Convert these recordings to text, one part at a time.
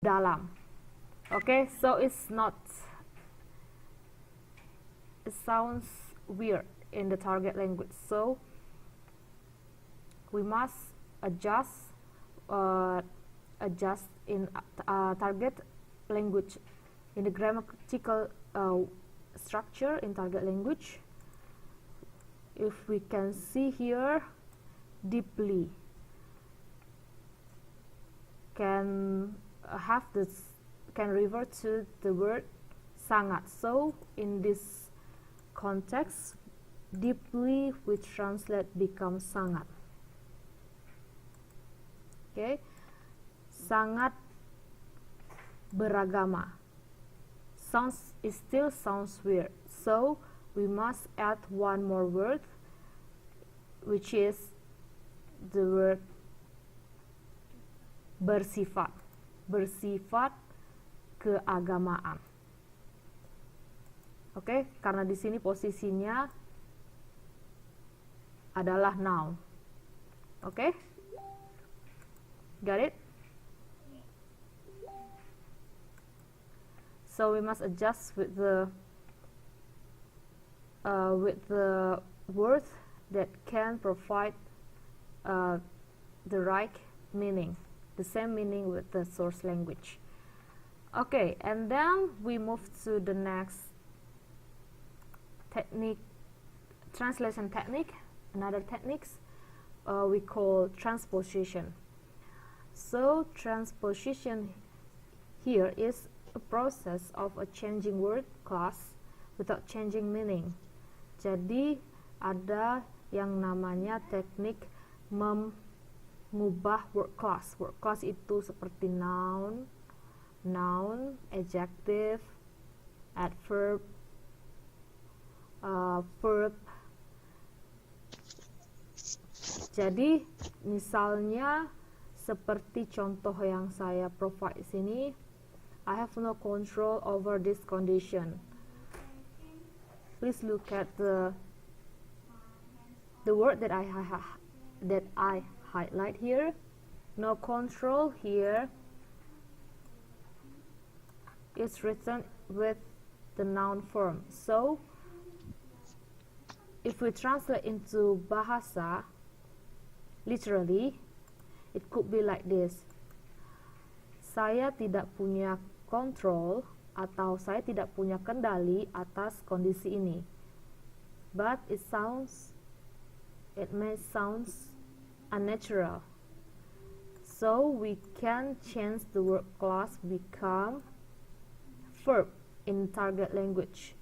dalam. Okay, so it sounds weird in the target language, so we must adjust in target language, in the grammatical structure in target language. If we can see here, deeply can refer to the word sangat. So in this context, deeply we translate become sangat. Okay, sangat beragama still sounds weird, so we must add one more word, which is the word bersifat keagamaan. Oke, karena di sini posisinya adalah noun. Oke, got it? So we must adjust with the word that can provide the right meaning, the same meaning with the source language. Okay, and then we move to the next technique, translation technique. Another techniques we call transposition. So transposition here is a process of a changing word class without changing meaning. Jadi ada yang namanya teknik mengubah word class. Word class itu seperti noun, adjective, adverb, verb. Jadi misalnya seperti contoh yang saya provide sini, I have no control over this condition. Please look at the word that I highlight here. No control here is written with the noun form. So if we translate into bahasa literally, it could be like this. Saya tidak punya kontrol atau saya tidak punya kendali atas kondisi ini. But it may sound unnatural. So we can change the word class become verb in target language.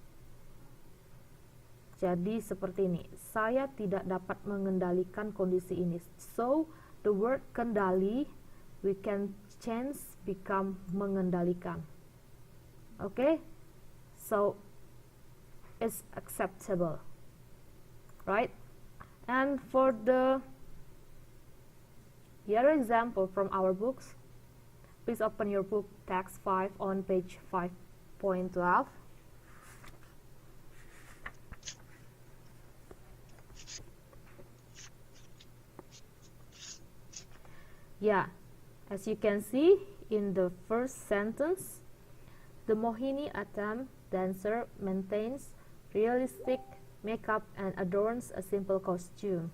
Jadi seperti ini. Saya tidak dapat mengendalikan kondisi ini. So the word kendali we can change become mengendalikan. Okay, so it's acceptable, right? And for the other example from our books, please open your book text 5 on page 5.12. Yeah, as you can see in the first sentence, the Mohini Atam dancer maintains realistic makeup and adorns a simple costume,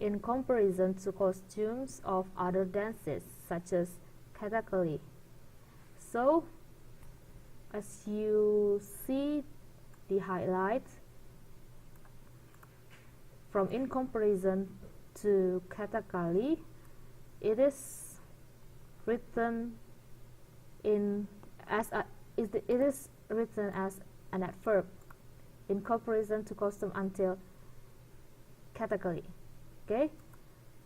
in comparison to costumes of other dances, such as Kathakali. So, as you see the highlight, from in comparison to Kathakali, it is written as an adverb in comparison to costume until Kathakali. Okay,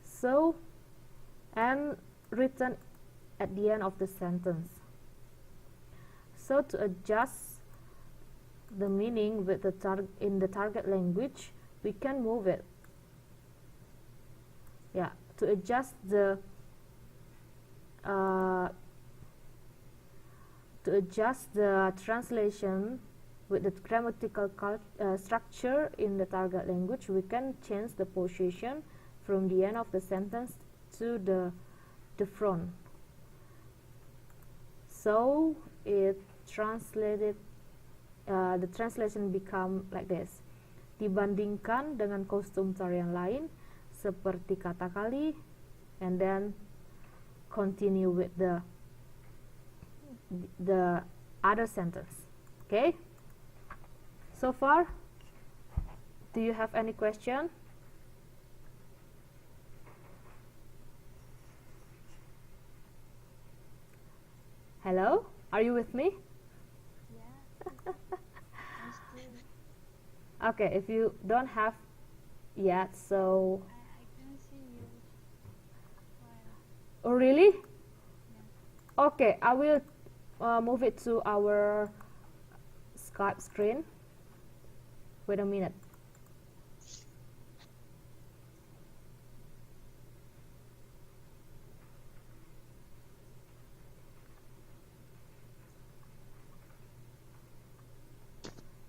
so and written at the end of the sentence. So to adjust the meaning with in the target language, we can move it. Yeah, to adjust the translation with the grammatical structure in the target language, we can change the position from the end of the sentence to the front. So it translated, the translation become like this. Dibandingkan dengan kostum tarian lain seperti kata kali, and then continue with the other sentence. Okay, so far, do you have any question? Hello, are you with me? Yeah. Okay, if you don't have yet, so I can see you. oh really? Yeah. Okay, I will move it to our Skype screen. Wait a minute.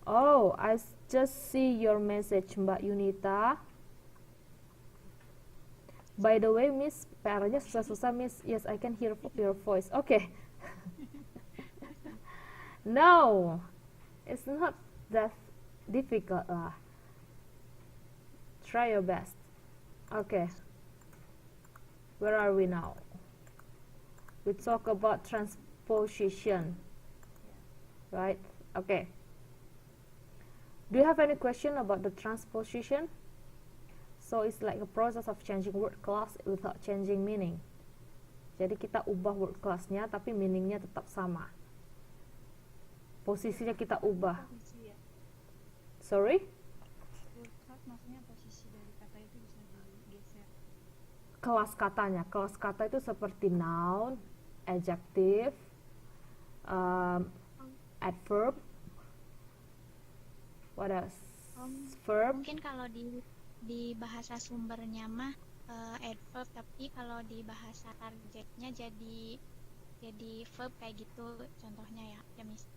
Oh, I just see your message, Mbak Yunita. By the way, Miss, PR-nya susah-susah, Miss. Yes, I can hear your voice. Okay. No, it's not that difficult lah. Try your best. Okay. Where are we now? We talk about transposition. Right? Okay. Do you have any question about the transposition? So it's like a process of changing word class without changing meaning. Jadi kita ubah word class-nya tapi meaning-nya tetap sama. Posisinya kita ubah. Posisi ya. Sorry? Word class maksudnya posisi dari kata itu bisa digeser. Kelas katanya. Kelas kata itu seperti noun, adjective, adverb. What else? Verb. Mungkin kalau di bahasa sumbernya mah adverb, tapi kalau di bahasa targetnya jadi verb kayak gitu contohnya ya, Miss.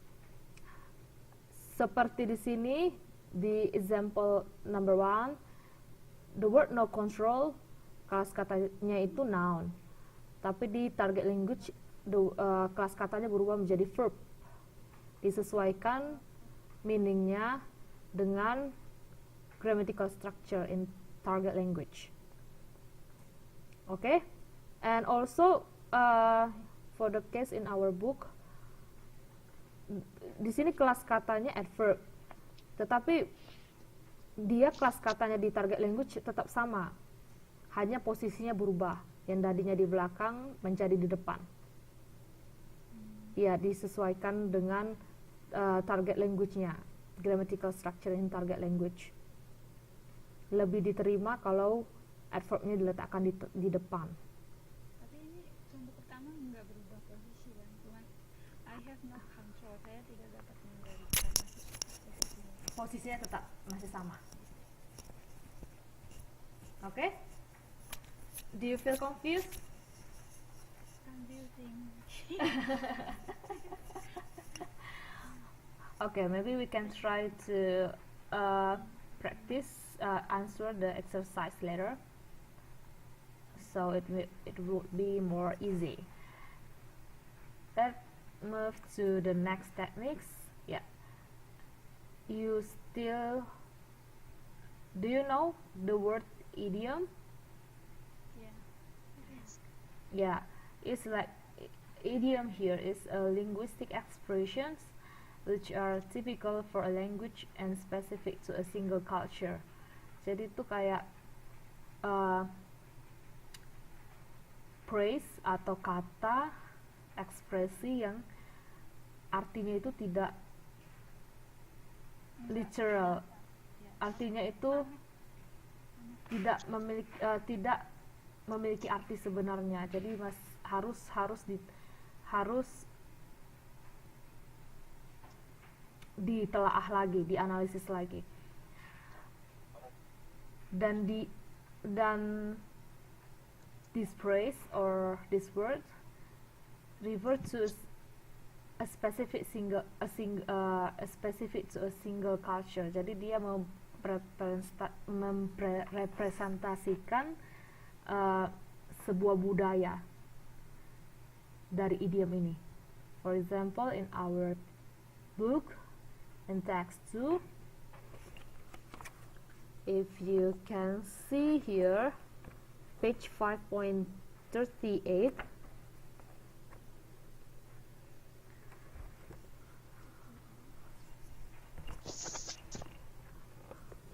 Seperti di sini di example number 1, the word no control, kelas katanya itu noun. Tapi di target language kelas katanya berubah menjadi verb. Disesuaikan meaningnya dengan grammatical structure in target language. Okay, and also for the case in our book, di sini kelas katanya adverb, tetapi dia kelas katanya di target language tetap sama, hanya posisinya berubah, yang tadinya di belakang menjadi di depan. Ya, disesuaikan dengan target language-nya, grammatical structure in target language. Lebih diterima kalau adverb-nya diletakkan di depan. Tapi ini contoh pertama nggak berubah posisi kan, cuman I have no control, saya tidak dapat mengendalikan posisinya. Posisinya tetap masih sama. Okay? Do you feel confused? Confusing. Okay, maybe we can try to practice answer the exercise later, so it would be more easy. Let's move to the next techniques. Yeah, do you know the word idiom? Yeah. Yes. Yeah, it's like idiom here is a linguistic expressions which are typical for a language and specific to a single culture. Jadi itu kayak phrase atau kata ekspresi yang artinya itu tidak literal. Artinya itu tidak memiliki arti sebenarnya. Jadi harus ditelaah lagi, dianalisis lagi. Dan this phrase or this word refer to a specific to a single culture. Jadi dia merepresentasikan sebuah budaya dari idiom ini. For example, in our book, in text 2, if you can see here, page 5.38,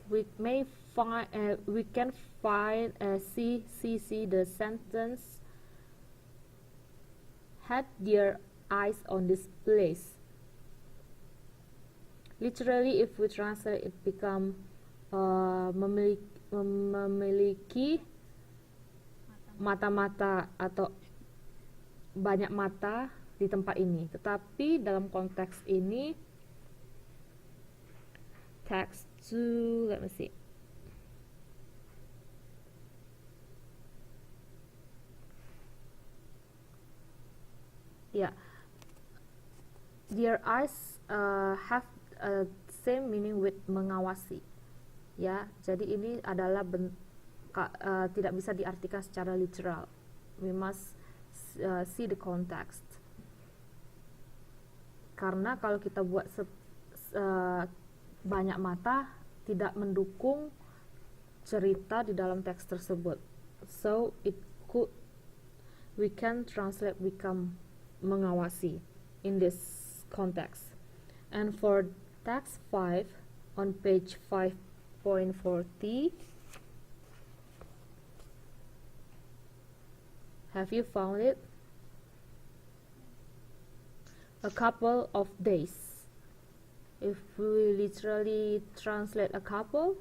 we can find see the sentence had their eyes on this place. Literally, if we translate, it become memiliki mata-mata atau banyak mata di tempat ini. Tetapi dalam konteks ini, text 2, let me see. Yeah, their eyes have same meaning with mengawasi. Ya, jadi ini adalah tidak bisa diartikan secara literal. We must see the context. Karena kalau kita buat banyak mata, tidak mendukung cerita di dalam teks tersebut. So we can translate become mengawasi in this context. And for text 5 on page 5.40, have you found it? A couple of days. If we literally translate a couple,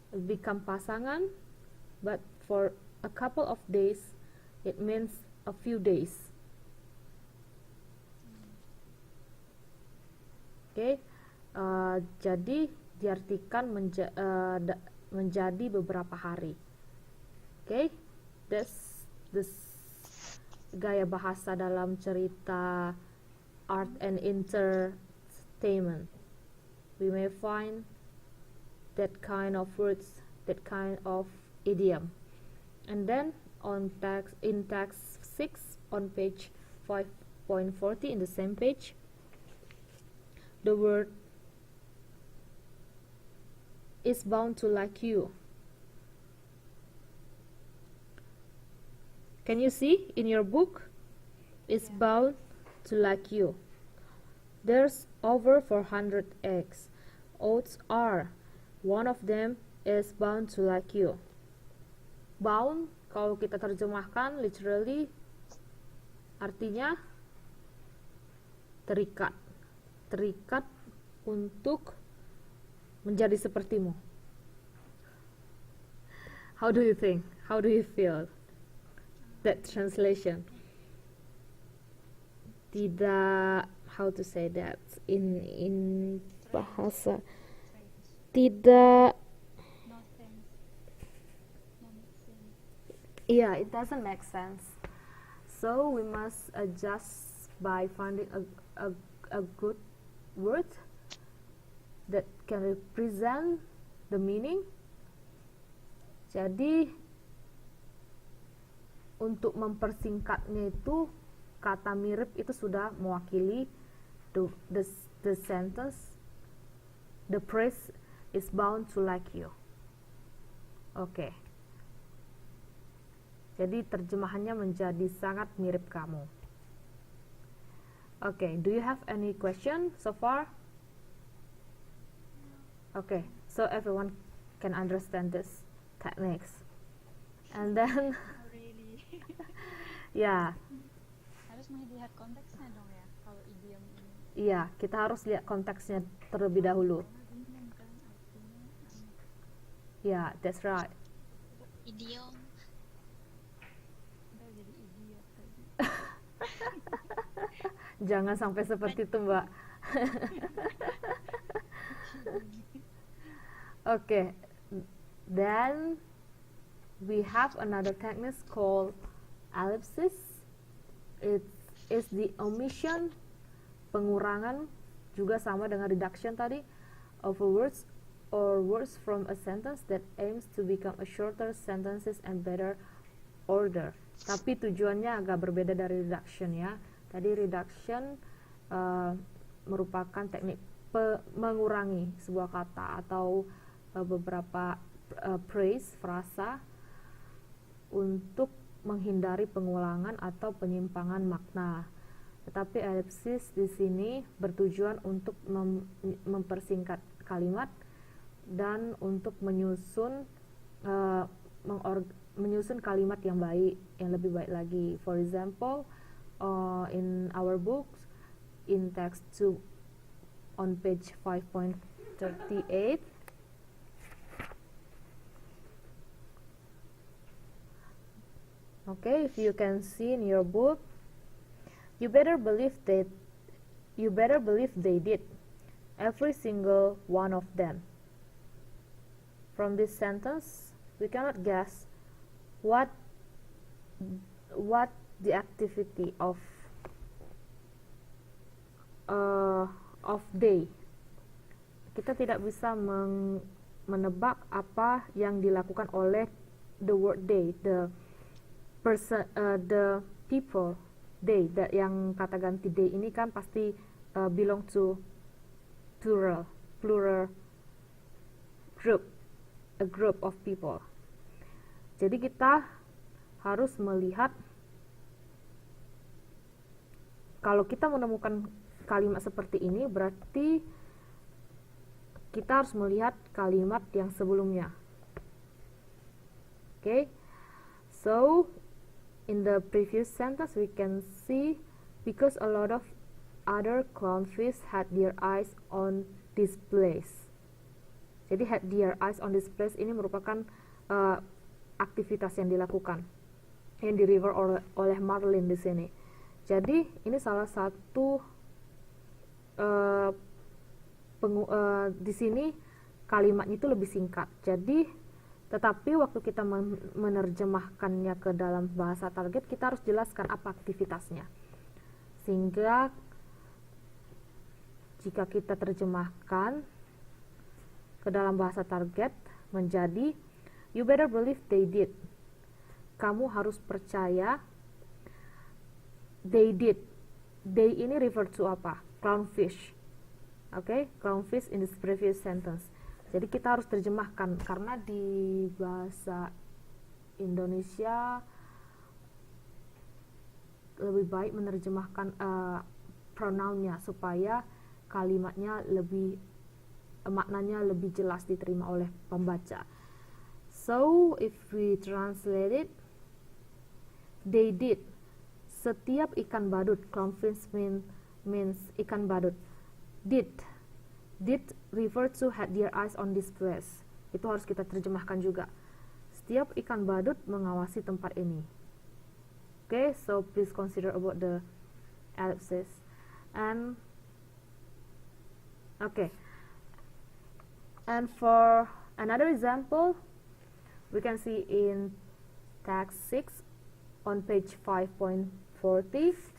it become pasangan, but for a couple of days, it means a few days. Oke, jadi diartikan menjadi beberapa hari. Oke, that's this gaya bahasa dalam cerita art and entertainment. We may find that kind of words, that kind of idiom. And then in text 6 on page 5.40 in the same page, the word is bound to like you. Can you see in your book? Is bound to like you. There's over 400 eggs. Odds are one of them is bound to like you. Bound, kalau kita terjemahkan literally, artinya terikat. Terikat untuk menjadi sepertimu. How do you think? How do you feel that translation? Tidak, how to say that in bahasa, tidak, yeah, it doesn't make sense. So we must adjust by finding a good word that can represent the meaning. Jadi untuk mempersingkatnya itu, kata mirip itu sudah mewakili the sentence. The phrase is bound to like you. Oke. Jadi terjemahannya menjadi sangat mirip kamu. Okay, do you have any question so far? Okay, so everyone can understand this techniques. And then, Really. ya, Harus melihat konteksnya dong ya, kalau idiom ini. iya, kita harus lihat konteksnya terlebih dahulu. Bingung kan artinya. Ya, that's right. Idiom. Udah jadi idiot tadi. Jangan sampai seperti itu, Mbak. Okay, then we have another technique called ellipsis. It is the omission, pengurangan, juga sama dengan reduction tadi, of a words or words from a sentence that aims to become a shorter sentences and better order. Tapi tujuannya agak berbeda dari reduction ya. Tadi reduction merupakan teknik mengurangi sebuah kata atau beberapa phrase, frasa untuk menghindari pengulangan atau penyimpangan makna. Tetapi ellipsis di sini bertujuan untuk mempersingkat kalimat dan untuk menyusun kalimat yang baik, yang lebih baik lagi. For example, in our books, in text 2 on page 5.38, okay, if you can see in your book, you better believe they did, every single one of them. From this sentence, we cannot guess what the activity of they. Kita tidak bisa menebak apa yang dilakukan oleh the word they, the people, they, yang kata ganti they ini kan pasti belong to plural group, a group of people. Jadi kita harus melihat, kalau kita menemukan kalimat seperti ini, berarti kita harus melihat kalimat yang sebelumnya. Okay, so in the previous sentence we can see, because a lot of other clownfish had their eyes on this place. Jadi had their eyes on this place ini merupakan aktivitas yang dilakukan, yang di river oleh Marlin di sini. Jadi ini salah satu di sini kalimatnya itu lebih singkat. Jadi tetapi waktu kita menerjemahkannya ke dalam bahasa target, kita harus jelaskan apa aktivitasnya. Sehingga jika kita terjemahkan ke dalam bahasa target menjadi, you better believe they did. Kamu harus percaya they did. They ini refer to apa? Clownfish. Okay, clownfish in this previous sentence. Jadi kita harus terjemahkan, karena di bahasa Indonesia lebih baik menerjemahkan pronounnya supaya kalimatnya lebih, maknanya lebih jelas diterima oleh pembaca. So if we translate it, they did. Setiap ikan badut, clownfish means ikan badut. Did refer to had their eyes on this place. Itu harus kita terjemahkan juga. Setiap ikan badut mengawasi tempat ini. Okay, so please consider about the ellipsis. And okay, and for another example, we can see in text 6 on page 5.40.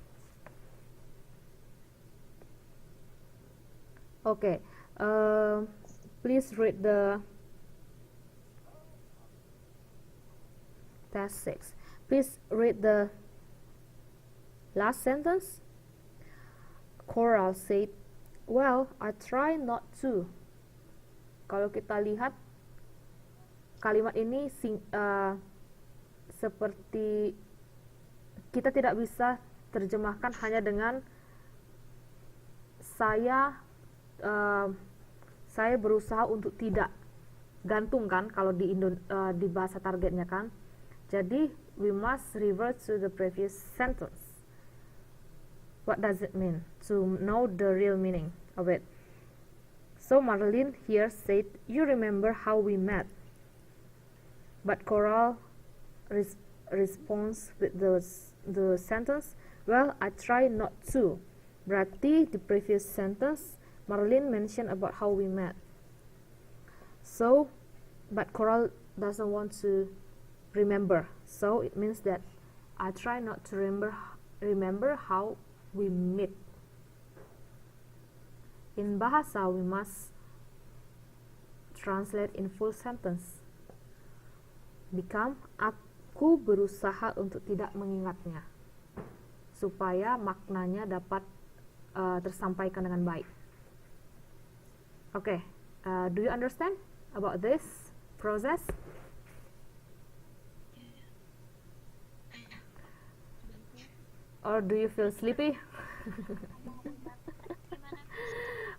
Okay, please read the text 6. Please read the last sentence. Coral said, well, I try not to. Kalau kita lihat kalimat ini seperti kita tidak bisa terjemahkan hanya dengan saya berusaha untuk tidak gantung kan, kalau di bahasa targetnya kan. Jadi we must revert to the previous sentence. What does it mean? To know the real meaning of it. So Marlene here said, you remember how we met? But Coral responds with the sentence, well, I try not to. Berarti the previous sentence Marlene mentioned about how we met. So, but Coral doesn't want to remember. So it means that I try not to remember how we meet. In bahasa, we must translate in full sentence. Become, aku berusaha untuk tidak mengingatnya. supaya maknanya dapat tersampaikan dengan baik. Okay, do you understand about this process? Or do you feel sleepy?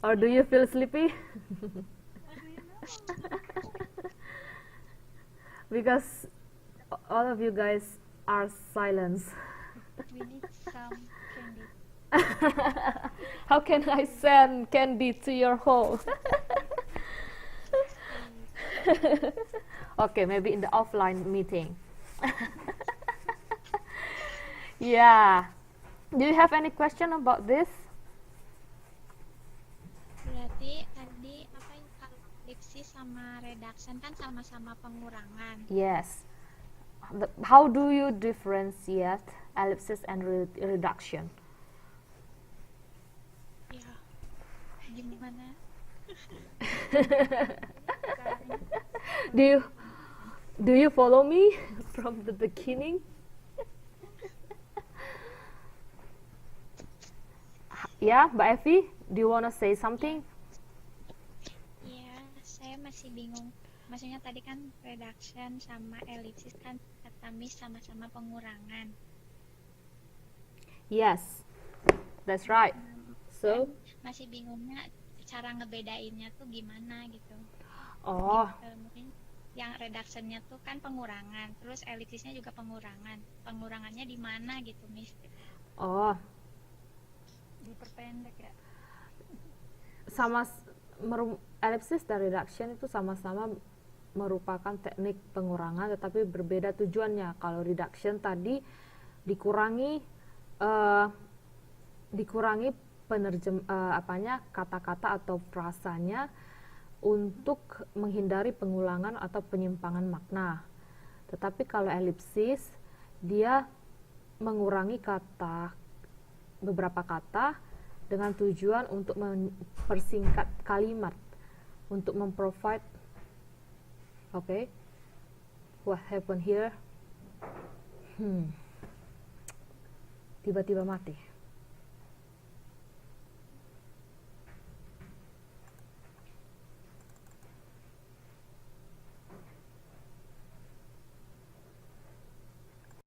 Or do you feel sleepy? Because all of you guys are silent. We need some candy. How can I send candy to your home? Okay, maybe in the offline meeting. Yeah. Do you have any question about this? Berarti tadi apa yang kalau elipsis sama reduction kan sama-sama pengurangan. Yes. How do you differentiate ellipsis and reduction? Ya, gimana? Do you follow me from the beginning? Yeah, Mbak Evi, do you wanna say something? Iya, saya masih bingung. Maksudnya tadi kan reduction sama elipsis kan kata Miss sama-sama pengurangan. Yes, that's right. So, Masih bingungnya cara ngebedainnya tuh gimana gitu. oh, Mungkin yang reductionnya tuh kan pengurangan, terus elipsisnya juga pengurangan. Pengurangannya di mana gitu, Miss? oh, Diperpendek ya. Ellipsis dan reduction itu sama-sama merupakan teknik pengurangan, tetapi berbeda tujuannya. Kalau reduction tadi dikurangi kata-kata atau frasanya untuk menghindari pengulangan atau penyimpangan makna. Tetapi kalau elipsis, dia mengurangi beberapa kata dengan tujuan untuk mempersingkat kalimat, untuk memprovide. Okay, what happened here? Tiba-tiba mati.